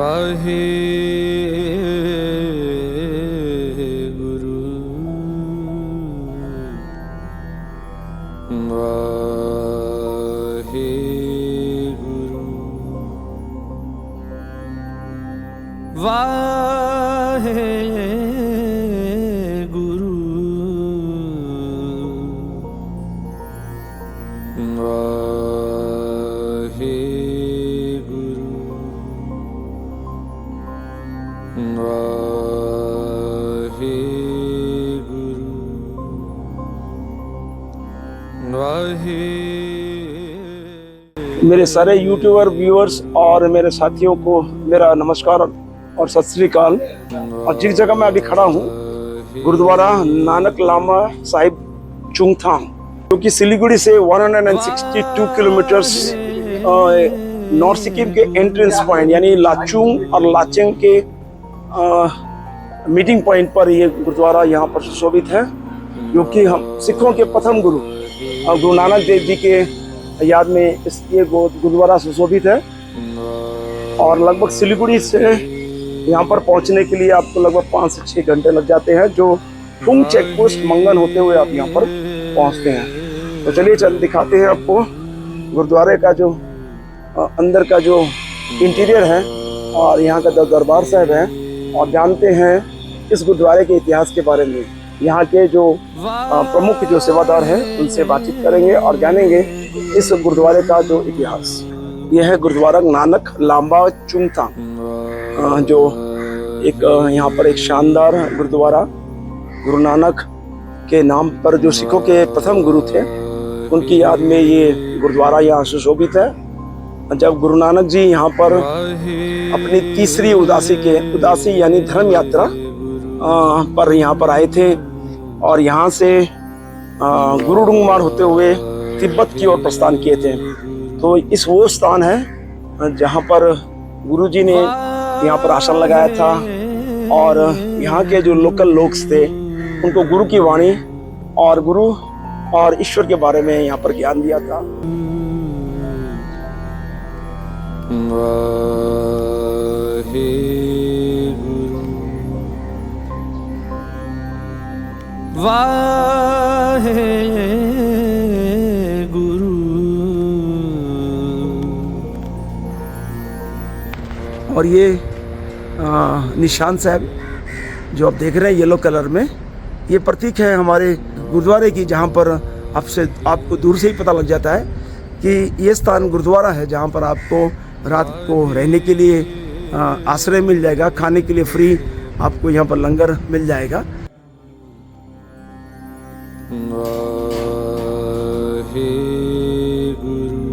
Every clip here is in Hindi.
वाहे गुरु वाहे गुरु वाहे गुरु वाहे वाहे गुरु वाहे। मेरे सारे यूट्यूबर व्यूअर्स और मेरे साथियों को मेरा नमस्कार और सत श्री अकाल। और जिस जगह मैं अभी खड़ा हूँ गुरुद्वारा नानक लामा साहिब चुंगथांग, जो कि सिलीगुड़ी से 162 किलोमीटर्स नॉर्थ सिक्किम के एंट्रेंस पॉइंट यानी लाचुंग और लाचेंग के मीटिंग पॉइंट पर ये गुरुद्वारा यहाँ पर सुशोभित है, जो कि हम सिखों के प्रथम गुरु गुरु नानक देव जी के याद में ये गुरुद्वारा सुशोभित है। और लगभग सिलीगुड़ी से यहाँ पर पहुँचने के लिए आपको लगभग 5 से 6 घंटे लग जाते हैं, जो फुंग चेक पोस्ट मंगन होते हुए आप यहाँ पर पहुँचते हैं। तो चलिए दिखाते हैं आपको गुरुद्वारे का जो अंदर का जो इंटीरियर है और यहाँ का जो दरबार साहब है, और जानते हैं इस गुरुद्वारे के इतिहास के बारे में। यहाँ के जो प्रमुख जो सेवादार हैं उनसे बातचीत करेंगे और जानेंगे इस गुरुद्वारे का जो इतिहास। यह है गुरुद्वारा नानक लामा चुंगथांग, जो एक यहाँ पर एक शानदार गुरुद्वारा गुरु नानक के नाम पर जो सिखों के प्रथम गुरु थे उनकी याद में ये गुरुद्वारा यहाँ सुशोभित है। जब गुरु नानक जी यहाँ पर अपनी तीसरी उदासी यानी धर्म यात्रा पर यहाँ पर आए थे और यहाँ से गुरुडुंगमार होते हुए तिब्बत की ओर प्रस्थान किए थे। तो इस वो स्थान है जहाँ पर गुरु जी ने यहाँ पर आसन लगाया था और यहाँ के जो लोकल लोग थे उनको गुरु की वाणी और गुरु और ईश्वर के बारे में यहाँ पर ज्ञान दिया था। वाहे गुरु वाहे गुरु। और ये निशान साहब जो आप देख रहे हैं येलो कलर में, ये प्रतीक है हमारे गुरुद्वारे की, जहाँ पर आपको दूर से ही पता लग जाता है कि ये स्थान गुरुद्वारा है, जहाँ पर आपको रात को रहने के लिए आश्रय मिल जाएगा, खाने के लिए फ्री आपको यहाँ पर लंगर मिल जाएगा। वाहे गुरु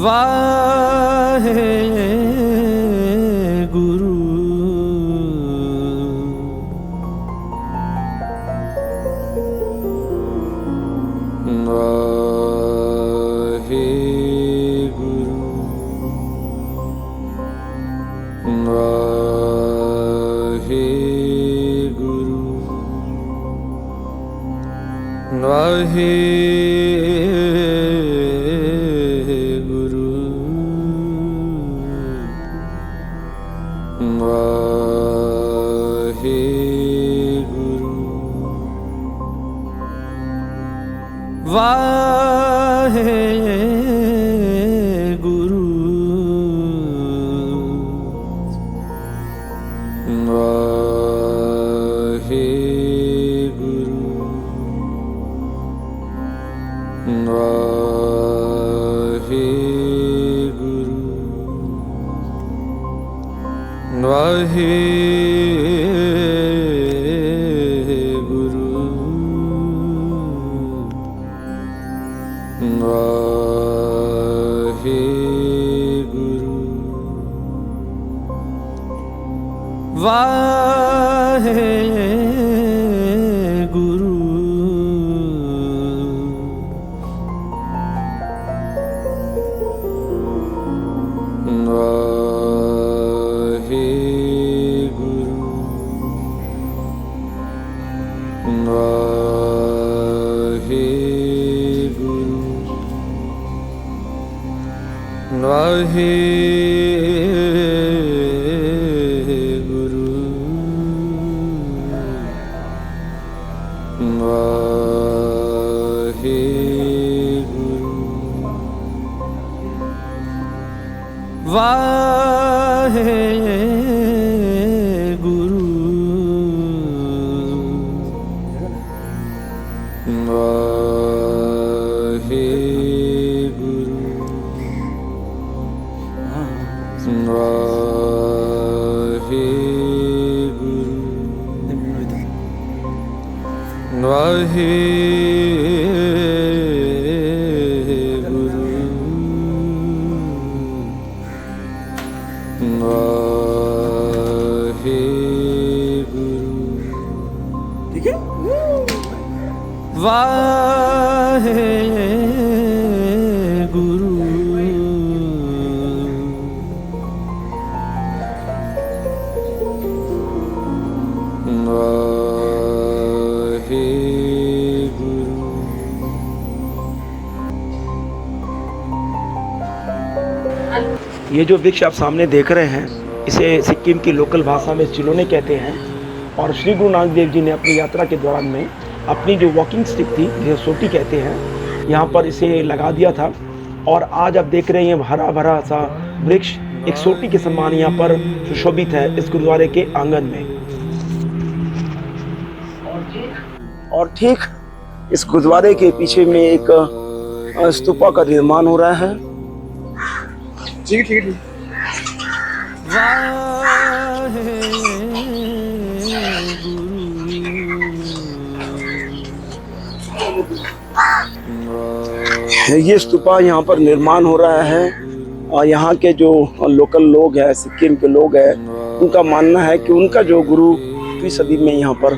वाहे गुरु वाहे गुरु वाहे गुरु वाहे गुरु वाहे गुरु वाहे गुरु वाहे गुरु वाहे गुरु वाहे गुरु वाहे गुरु वाहे गुरु वाहे गुरु वाहे गुरु वाहे वाहे गुरु वाहे गुरु वाहे गुरु वाहे गुरु वाहे गुरु वाहे गुरु वाहे गुरु ठीक है। वाहे गुरु वाहे गुरु ये जो वृक्ष आप सामने देख रहे हैं, इसे सिक्किम की लोकल भाषा में चिलोने कहते हैं। और श्री गुरु नानक देव जी ने अपनी यात्रा के दौरान में अपनी जो वॉकिंग स्टिक थी, जिसे सोटी कहते हैं, यहाँ पर इसे लगा दिया था। और आज आप देख रहे हैं हरा भरा सा वृक्ष एक सोटी के समान यहाँ पर सुशोभित है इस गुरुद्वारे के आंगन में। और ठीक इस गुरुद्वारे के पीछे में एक स्तूपा का निर्माण हो रहा है। ठीक ठीक ठीक। वाहे गुरु ये स्तूपा यहाँ पर निर्माण हो रहा है। और यहाँ के जो लोकल लोग हैं, सिक्किम के लोग हैं, उनका मानना है कि उनका जो गुरु 20वीं सदी में यहाँ पर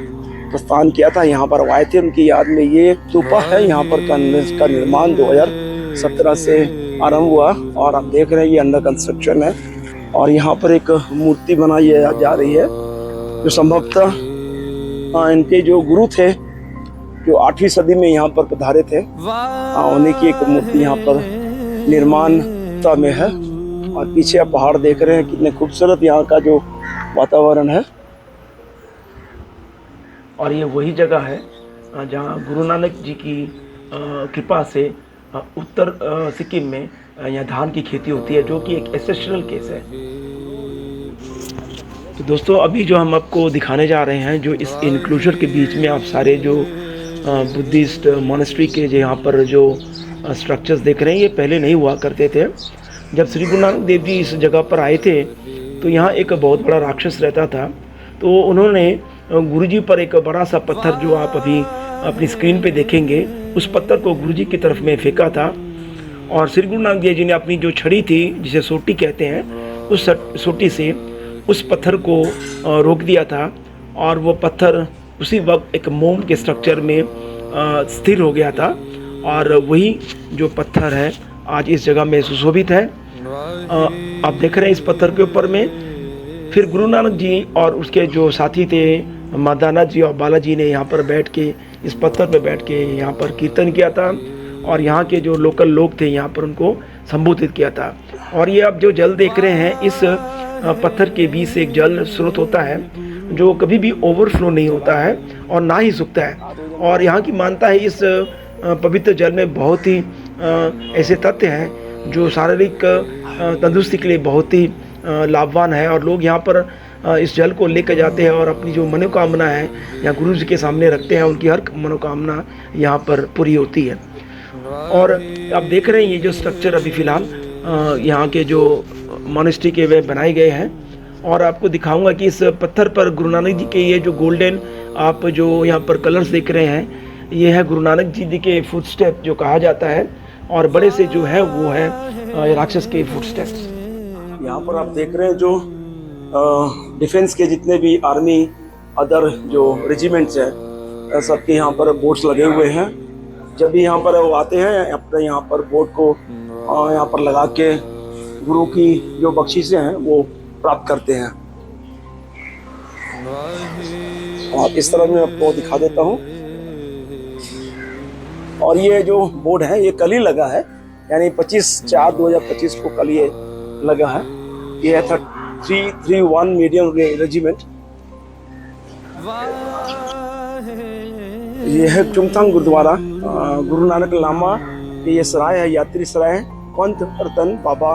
प्रस्थान किया था, यहाँ पर आए थे, उनकी याद में ये स्तूपा है। यहाँ पर का निर्माण 2017 से आरंभ हुआ और आप देख रहे हैं ये अंडर कंस्ट्रक्शन है। और यहाँ पर एक मूर्ति बनाई जा रही है जो संभवतः इनके जो गुरु थे, जो 8वीं सदी में यहाँ पर पधारे थे, उन्हीं की एक मूर्ति यहाँ पर निर्माणता में है। और पीछे आप पहाड़ देख रहे हैं, कितने खूबसूरत यहाँ का जो वातावरण है। और ये वही जगह है जहाँ गुरु नानक जी की कृपा से उत्तर सिक्किम में यहाँ धान की खेती होती है, जो कि एक एक्सेप्शनल केस है। तो दोस्तों, अभी जो हम आपको दिखाने जा रहे हैं, जो इस इनक्लोजर के बीच में आप सारे जो बुद्धिस्ट मोनेस्ट्री के जो यहाँ पर जो स्ट्रक्चर्स देख रहे हैं, ये पहले नहीं हुआ करते थे। जब श्री गुरु नानक देव जी इस जगह पर आए थे तो यहाँ एक बहुत बड़ा राक्षस रहता था। तो उन्होंने गुरुजी पर एक बड़ा सा पत्थर, जो आप अभी अपनी स्क्रीन पे देखेंगे, उस पत्थर को गुरुजी की तरफ में फेंका था। और श्री गुरु नानक देव जी ने अपनी जो छड़ी थी, जिसे सोटी कहते हैं, उस सोटी से उस पत्थर को रोक दिया था। और वो पत्थर उसी वक्त एक मोम के स्ट्रक्चर में स्थिर हो गया था। और वही जो पत्थर है आज इस जगह में सुशोभित है। आप देख रहे हैं इस पत्थर के ऊपर में फिर गुरु नानक जी और उसके जो साथी थे, मदाना जी और बालाजी ने यहाँ पर बैठ के, इस पत्थर पर बैठ के यहाँ पर कीर्तन किया था। और यहाँ के जो लोकल लोग थे, यहाँ पर उनको संबोधित किया था। और ये आप जो जल देख रहे हैं, इस पत्थर के बीच से एक जल स्रोत होता है जो कभी भी ओवरफ्लो नहीं होता है और ना ही सूखता है। और यहाँ की मानता है इस पवित्र जल में बहुत ही ऐसे तथ्य हैं जो शारीरिक तंदुरुस्ती के लिए बहुत ही लाभवान है। और लोग यहाँ पर इस जल को लेकर जाते हैं और अपनी जो मनोकामना है यहाँ गुरु जी के सामने रखते हैं, उनकी हर मनोकामना यहाँ पर पूरी होती है। और आप देख रहे हैं ये जो स्ट्रक्चर अभी फ़िलहाल यहाँ के जो मोनेस्ट्री के वे बनाए गए हैं। और आपको दिखाऊंगा कि इस पत्थर पर गुरु नानक जी के ये जो गोल्डन आप जो यहाँ पर कलर्स देख रहे हैं, ये है गुरु नानक जी के फुटस्टेप जो कहा जाता है। और बड़े से जो है वो है राक्षस के फुटस्टेप्स। यहाँ पर आप देख रहे हैं जो डिफेंस के जितने भी आर्मी अदर जो रेजिमेंट्स हैं, सबके यहाँ पर बोर्ड्स लगे हुए हैं। जब भी यहाँ पर वो आते हैं, अपने यहाँ पर बोर्ड को यहाँ पर लगा के गुरु की जो बख्शीशें हैं वो प्राप्त करते हैं। और इस तरह मैं आपको दिखा देता हूँ। और ये जो बोर्ड है ये कल ही लगा है, यानी 25/4/2025 को कल ये लगा है। ये है 331 मीडियम रेजिमेंट। ये है चुंगथांग गुरुद्वारा। गुरु नानक लामा के ये सराय है, यात्री सराय है। पंत रतन बाबा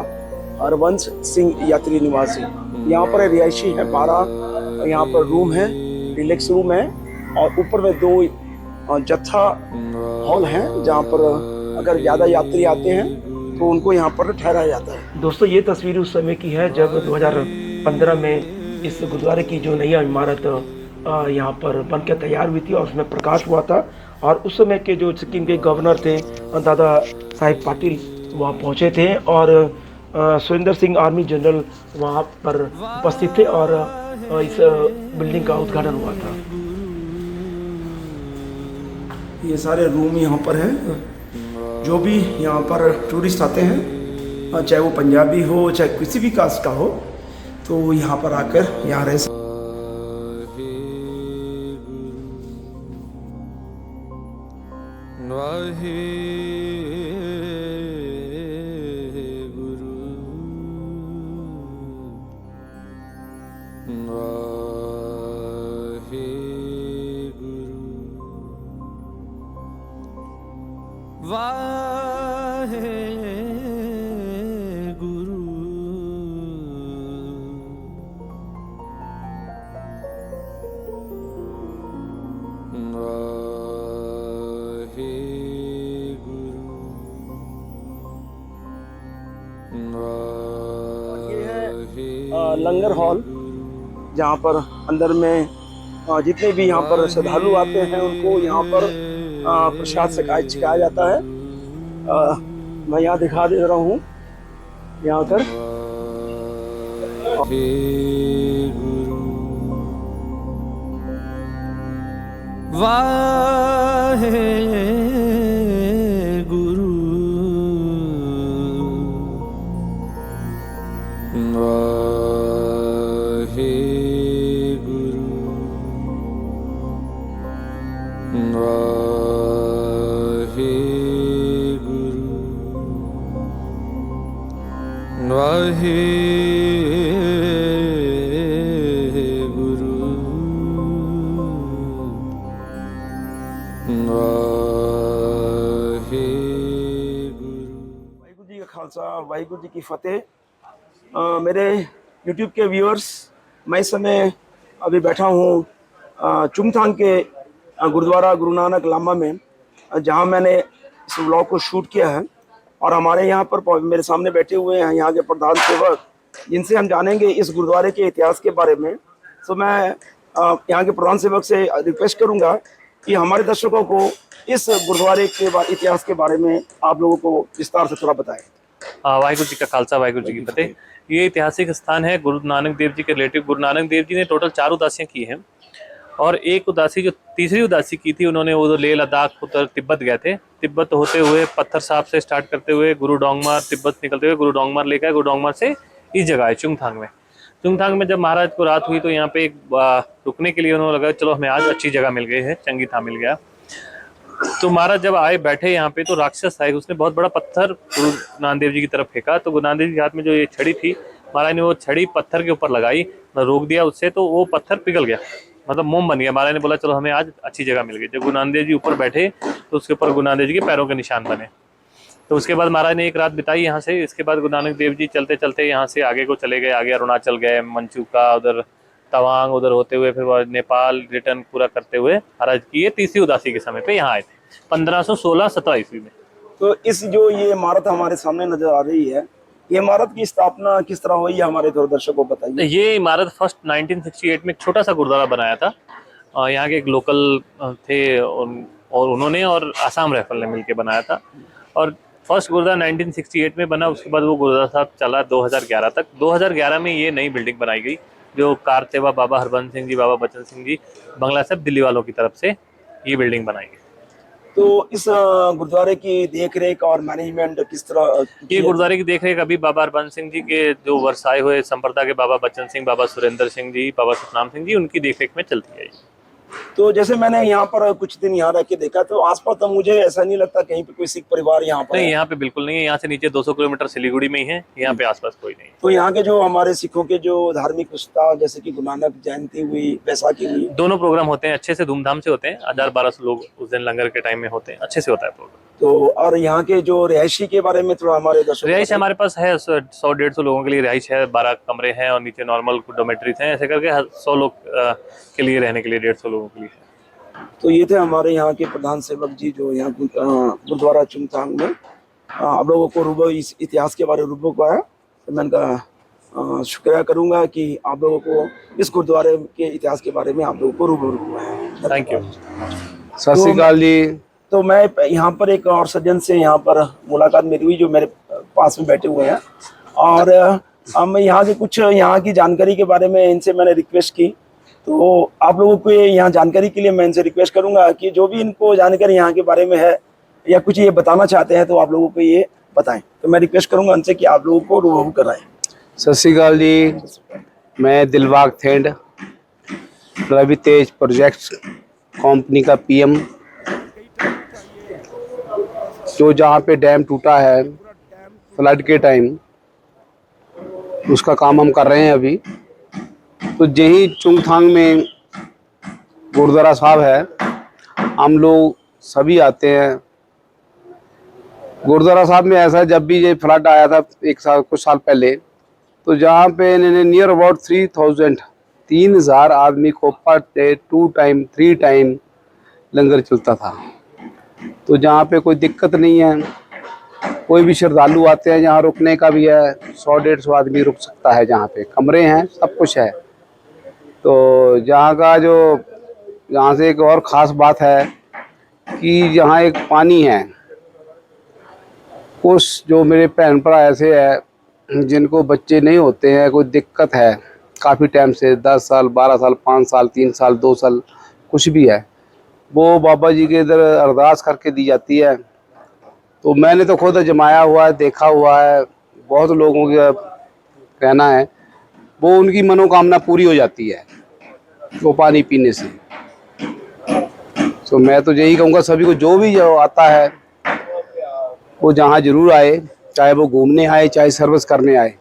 हरबंस सिंह यात्री निवासी। यहाँ पर रिहायशी है 12, यहाँ पर रूम है, रिलैक्स रूम है, और ऊपर में 2 जत्था हॉल है जहाँ पर अगर ज़्यादा यात्री आते हैं तो उनको यहाँ पर ठहराया जाता है। दोस्तों, ये तस्वीर उस समय की है जब 2015 में इस गुरुद्वारे की जो नई इमारत यहाँ पर बन के तैयार हुई थी और उसमें प्रकाश हुआ था। और उस समय के जो सिक्किम के गवर्नर थे दादा साहेब पाटिल वहाँ पहुँचे थे और सुरेंद्र सिंह आर्मी जनरल वहाँ पर उपस्थित थे और इस बिल्डिंग का उद्घाटन हुआ था। ये सारे रूम यहाँ पर हैं। जो भी यहाँ पर टूरिस्ट आते हैं, चाहे वो पंजाबी हो चाहे किसी भी कास्ट का हो, तो यहाँ पर आकर यहाँ रह सकते। लंगर हॉल, जहाँ पर अंदर में जितने भी यहाँ पर श्रद्धालु आते हैं उनको यहाँ पर प्रसाद छिकाया जाता है। मैं यहाँ दिखा दे रहा हूँ यहाँ कर। वाहे गुरु वाहे गुरु वाहे गुरु वाहे वाहिगुरु जी का खालसा, वाहिगुरु जी की फतेह। मेरे YouTube के व्यूअर्स, मैं इस समय अभी बैठा हूँ चुंगथांग के गुरुद्वारा गुरु नानक लामा में, जहाँ मैंने इस व्लॉग को शूट किया है। और हमारे यहाँ पर मेरे सामने बैठे हुए हैं यहाँ के प्रधान सेवक, जिनसे हम जानेंगे इस गुरुद्वारे के इतिहास के बारे में। तो मैं यहाँ के प्रधान सेवक से रिक्वेस्ट करूँगा कि हमारे दर्शकों को इस गुरुद्वारे के इतिहास के बारे में आप लोगों को विस्तार से थोड़ा बताएं। वाहिगुरु जी का खालसा, वाहिगुरु जी की फतेह। ये ऐतिहासिक स्थान है गुरु नानक देव जी के रिलेटिव। गुरु नानक देव जी ने टोटल 4 उदासियां की हैं और एक उदासी जो तीसरी उदासी की थी, उन्होंने वो लेह लद्दाख उतर तिब्बत गए थे। तिब्बत होते हुए पत्थर साहब से स्टार्ट करते हुए गुरु डोंगमार, तिब्बत निकलते हुए गुरु डोंगमार लेकर गुरु डोंगमार से इस जगह है चुंगथांग में। चुंगथांग में जब महाराज को रात हुई तो यहाँ पे एक रुकने के लिए उन्होंने लगा चलो हमें आज अच्छी जगह मिल गई है, चंगी था मिल गया। तो महाराज जब आए बैठे यहाँ पे तो राक्षस आए, उसने बहुत बड़ा पत्थर गुरु नानक देव जी की तरफ फेंका। तो गुरु नानक देव जी के हाथ में जो ये छड़ी थी, महाराज ने वो छड़ी पत्थर के ऊपर लगाई, रोक दिया उससे, तो वो पत्थर पिघल गया, मतलब मोम बन गया। महाराज ने बोला चलो हमें आज अच्छी जगह मिल गई। जब गुरु नानक देव जी ऊपर बैठे तो उसके ऊपर गुरु नानक देव जी के पैरों के निशान बने। तो उसके बाद महाराज ने एक रात बिताई यहाँ से। इसके बाद गुरु नानक देव जी चलते चलते यहाँ से आगे को चले गए, आगे अरुणाचल गए, मंचूका, उधर तवांग, उधर होते हुए फिर नेपाल रिटर्न पूरा करते हुए महाराज की ये तीसरी उदासी के समय पे यहाँ आए थे 1516-17 ईस्वी में। तो इस जो ये इमारत हमारे सामने नजर आ रही है, ये इमारत की स्थापना किस तरह हुई है, हमारे दर्शकों को बताइए। ये इमारत फर्स्ट 1968 में एक छोटा सा गुरुद्वारा बनाया था। यहाँ के एक लोकल थे और उन्होंने और आसाम राइफल ने मिलकर बनाया था। और फर्स्ट गुरुद्वारा 1968 में बना। उसके बाद वो गुरुद्वारा साहब चला 2011 तक। 2011 में ये नई बिल्डिंग बनाई गई जो कार सेवा बाबा हरबंस सिंह जी, बाबा बचन सिंह जी, बंगला साहब दिल्ली वालों की तरफ से ये बिल्डिंग बनाई गई। तो इस गुरुद्वारे की देखरेख और मैनेजमेंट किस तरह? ये गुरुद्वारे की देखरेख अभी बाबा हरबंस सिंह जी के जो वर्षाए हुए संप्रदाय के बाबा बचन सिंह, बाबा सुरेंद्र सिंह जी, बाबा सतनाम सिंह जी, उनकी देखरेख में चलती है। तो जैसे मैंने यहाँ पर कुछ दिन यहाँ रह के देखा तो आसपास तो मुझे ऐसा नहीं लगता कहीं पे कोई सिख परिवार यहाँ पर नहीं, है। यहाँ पे बिल्कुल नहीं है। यहाँ से नीचे 200 किलोमीटर सिलीगुड़ी में ही है, यहाँ पे आसपास कोई नहीं है। तो यहाँ के जो हमारे सिखों के जो धार्मिक उत्सव जैसे कि गुरु नानक जयंती हुई, बैसाखी हुई, दोनों प्रोग्राम होते हैं, अच्छे से धूमधाम से होते हैं। 1000-1200 लोग उस दिन लंगर के टाइम में होते हैं, अच्छे से होता है प्रोग्राम। तो और यहाँ के जो रिहायशी के बारे में थोड़ा हमारे दर्शकों रिहाइश हमारे पास है 100-150 लोगों के लिए रिहाइश है, 12 कमरे हैं और नीचे नॉर्मल डोमेट्रीज हैं, ऐसे करके 100 लोग के लिए रहने के लिए 150 लोगों के लिए है। तो ये थे हमारे यहाँ के प्रधान सेवक जी जो यहाँ गुरुद्वारा चुंगथांग में आप लोगों को रूबरू इस इतिहास के बारे में रूबरू को आया। तो मैं इनका शुक्रिया करूँगा कि आप लोगों को इस गुरुद्वारे के इतिहास के बारे में आप लोगों को रूबरू हुआ। Thank you. सत श्री अकाल जी। तो मैं यहाँ पर एक और सज्जन से यहाँ पर मुलाकात मेरी हुई जो मेरे पास में बैठे हुए हैं और मैं यहाँ के कुछ यहाँ की जानकारी के बारे में इनसे मैंने रिक्वेस्ट की। तो आप लोगों को यहाँ जानकारी के लिए मैं इनसे रिक्वेस्ट करूँगा कि जो भी इनको जानकारी यहाँ के बारे में है या कुछ ये बताना चाहते हैं तो आप लोगों को ये बताएं। तो मैं रिक्वेस्ट करूँगा उनसे कि आप लोगों को रूबरू कराएं। सत श्री अकाल जी। मैं दिलबाग थेंड रवि तेज प्रोजेक्ट्स कंपनी का पीएम, जो जहाँ पे डैम टूटा है फ्लड के टाइम उसका काम हम कर रहे हैं अभी। तो यही चुंगथांग में गुरुद्वारा साहब है, हम लोग सभी आते हैं। गुरुद्वारा साहब में ऐसा जब भी ये फ्लड आया था कुछ साल पहले, तो जहाँ पे नियर अबाउट 3,000 आदमी को पर डे 2 टाइम 3 टाइम लंगर चलता था। तो जहाँ पे कोई दिक्कत नहीं है, कोई भी श्रद्धालु आते हैं, जहाँ रुकने का भी है 100-150 आदमी रुक सकता है, जहाँ पे कमरे हैं सब कुछ है। तो यहाँ से एक और ख़ास बात है कि यहाँ एक पानी है। कुछ जो मेरे बहन भरा ऐसे है जिनको बच्चे नहीं होते हैं, कोई दिक्कत है काफ़ी टाइम से 10 साल 12 साल 5 साल 3 साल 2 साल कुछ भी है, वो बाबा जी के इधर अरदास करके दी जाती है। तो मैंने तो खुद जमाया हुआ है, देखा हुआ है, बहुत लोगों का कहना है वो उनकी मनोकामना पूरी हो जाती है वो पानी पीने से। तो मैं तो यही कहूँगा सभी को जो भी जो आता है वो जहाँ ज़रूर आए, चाहे वो घूमने आए चाहे सर्विस करने आए,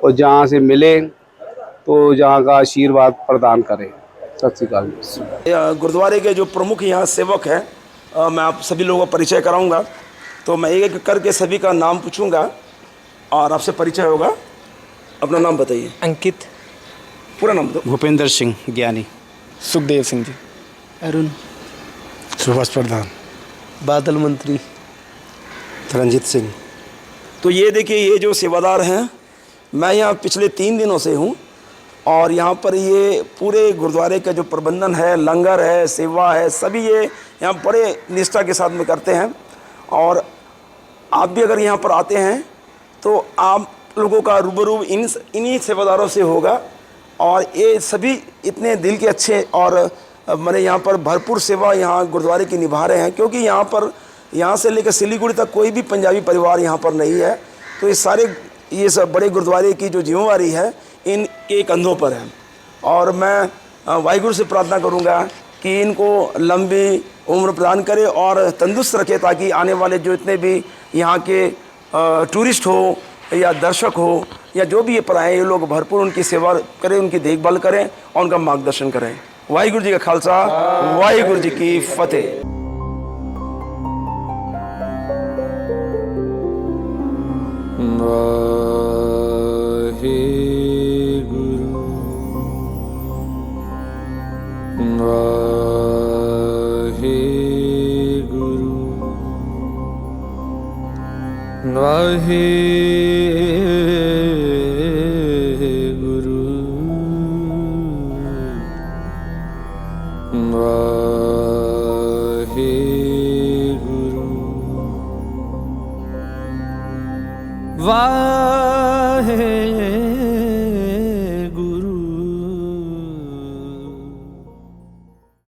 और जहाँ से मिले तो जहाँ का आशीर्वाद प्रदान करें। सत श्री अकाल। गुरुद्वारे के जो प्रमुख यहाँ सेवक हैं मैं आप सभी लोगों का परिचय कराऊंगा। तो मैं एक एक करके सभी का नाम पूछूंगा और आपसे परिचय होगा। अपना नाम बताइए। अंकित। पूरा नाम दो। भूपेंद्र सिंह ज्ञानी। सुखदेव सिंह जी। अरुण। सुभाष प्रधान। बादल मंत्री। रंजीत सिंह। तो ये देखिए, ये जो सेवादार हैं, मैं यहाँ पिछले 3 दिनों से हूँ और यहाँ पर ये पूरे गुरुद्वारे का जो प्रबंधन है, लंगर है, सेवा है, सभी ये यहाँ बड़े निष्ठा के साथ में करते हैं। और आप भी अगर यहाँ पर आते हैं तो आप लोगों का रूबरू इन्हीं सेवादारों से होगा। और ये सभी इतने दिल के अच्छे और मैंने यहाँ पर भरपूर सेवा यहाँ गुरुद्वारे की निभा रहे हैं, क्योंकि यहाँ से लेकर सिलीगुड़ी तक कोई भी पंजाबी परिवार यहाँ पर नहीं है। तो ये सब बड़े गुरुद्वारे की जो जिम्मेवारी है इन के कंधों पर है। और मैं वाहिगुरु से प्रार्थना करूँगा कि इनको लंबी उम्र प्रदान करे और तंदुरुस्त रखे, ताकि आने वाले जो इतने भी यहाँ के टूरिस्ट हो या दर्शक हो या जो भी ये पर आए, ये लोग भरपूर उनकी सेवा करें, उनकी देखभाल करें और उनका मार्गदर्शन करें। वाहिगुरु जी का खालसा, वाहिगुरु जी की फतेह। वाहे